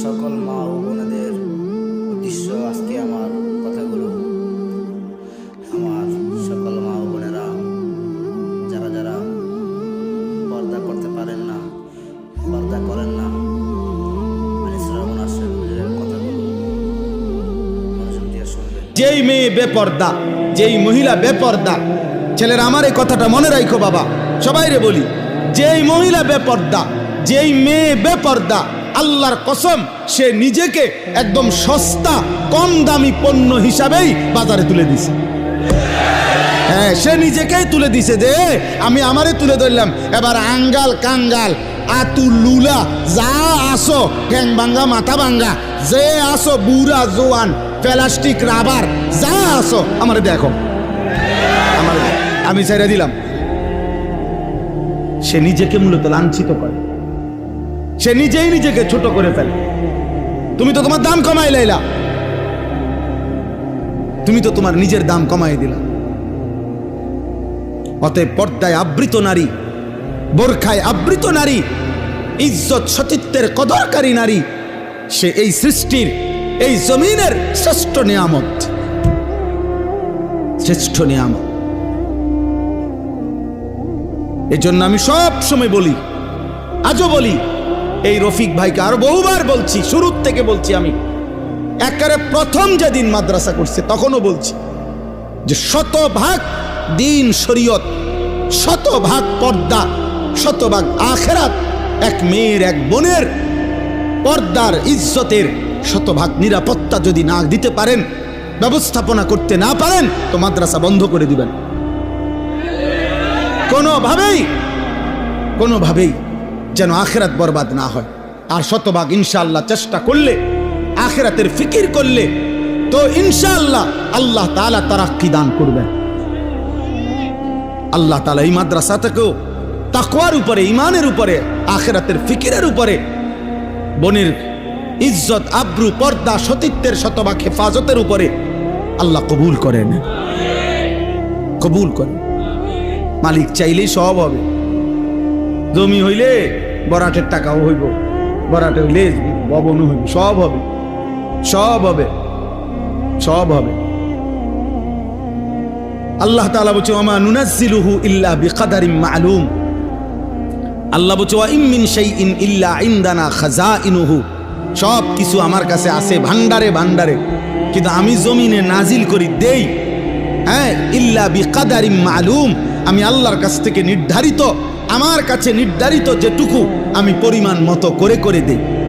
সকল মা ও বোনেদের উদ্দেশ্য আজকে আমার কথাগুলো। আমার সকল মা ও বোনেরা যারা যারা পর্দা করতে পারেন না, পর্দা করেন না, শ্রাবণ আশ্রমের কথাগুলো মনোযোগ দিয়ে শুনবেন। যেই মেয়ে বেপর্দা, যেই মহিলা বেপর্দা, ছেলেরা আমার এই কথাটা মনে রাখো বাবা, সবাইরে বলি, যেই মহিলা বেপর্দা, যেই মেয়ে বেপর্দা, আল্লাহর কসম সে নিজেকে একদম সস্তা কম দামি পণ্য হিসাবেই বাজারে তুলে দিছে। হ্যাঁ, সে নিজেকেই তুলে দিছে যে আমি আমারে তুলে ধরলাম, এবার আঙ্গাল কাঙ্গাল আতু লুলা যা আসো, ঠ্যাং ভাঙ্গা মাথা ভাঙ্গা যে আসো, বুড়া জোয়ান প্লাস্টিক রাবার যা আসো, আমারে দেখো, আমি ছেড়ে দিলাম। সে নিজেকে মূলত লাঞ্ছিত করে, সে নিজেই নিজেকে ছোট করে ফেলে। তুমি তো তোমার দাম কমাই লাইলা, তুমি তো তোমার নিজের দাম কমাই দিলা। অতএব পর্দায় আবৃত নারী, বোরখায় আবৃত নারী, ইজ্জত সতীত্বের কদরকারী নারী, সে এই সৃষ্টির, এই জমিনের শ্রেষ্ঠ নিয়ামত, শ্রেষ্ঠ নিয়ামত। এই জন্য আমি সব সময় বলি, আজও বলি, এই রফিক ভাইকে আরো বহুবার বলছি, শুরুর থেকে বলছি, আমি একেবারে প্রথম যেদিন মাদ্রাসা করছে তখনও বলছি যে শতভাগ দিন শরীয়ত, শতভাগ পর্দা, শতভাগ আখেরাত, এক মেয়ের এক বোনের পর্দার ইজ্জতের শতভাগ নিরাপত্তা যদি না দিতে পারেন, ব্যবস্থাপনা করতে না পারেন, তো মাদ্রাসা বন্ধ করে দিবেন। কোনোভাবেই যেন আখেরাত বরবাদ না হয়। আর শতভাগ ইনশাআল্লাহ চেষ্টা করলে, আখেরাতের ফিকির করলে, তো ইনশাআল্লাহ আল্লাহ তাআলা তারাক্কি দান করবেন। আল্লাহ তাআলা এই মাদ্রাসা থেকেও তাকওয়ার উপরে, ইমানের উপরে, আখেরাতের ফিকিরের উপরে, বোনের ইজ্জত আব্রু পর্দা সতীত্বের শতভাগ হেফাজতের উপরে আল্লাহ কবুল করেন, কবুল করেন। মালিক চাইলেই সব হবে। জমি হইলে বরাটের টাকাও হইব, বরাটে হইলে ভবনও হইব, সব হবে, সব হবে, সব হবে। আল্লাহ তাআলা বলছে ওয়া মা নুনাজ্জিলুহু ইল্লা বিকাদারিন মা'লুম। আল্লাহ বলছে ওয়া ইম মিন শাইইন ইল্লা ইনদানা খাযাইনুহু। সব কিছু আমার কাছে আছে ভান্ডারে ভান্ডারে, কিন্তু আমি জমিনে নাজিল করি দেই, হ্যাঁ, ইল্লা বিকাদারিন মা'লুম। আমি আল্লাহর কাছ থেকে নির্ধারিত, আমার কাছে নির্ধারিত যেটুকু আমি পরিমাণ মতো করে করে দেই।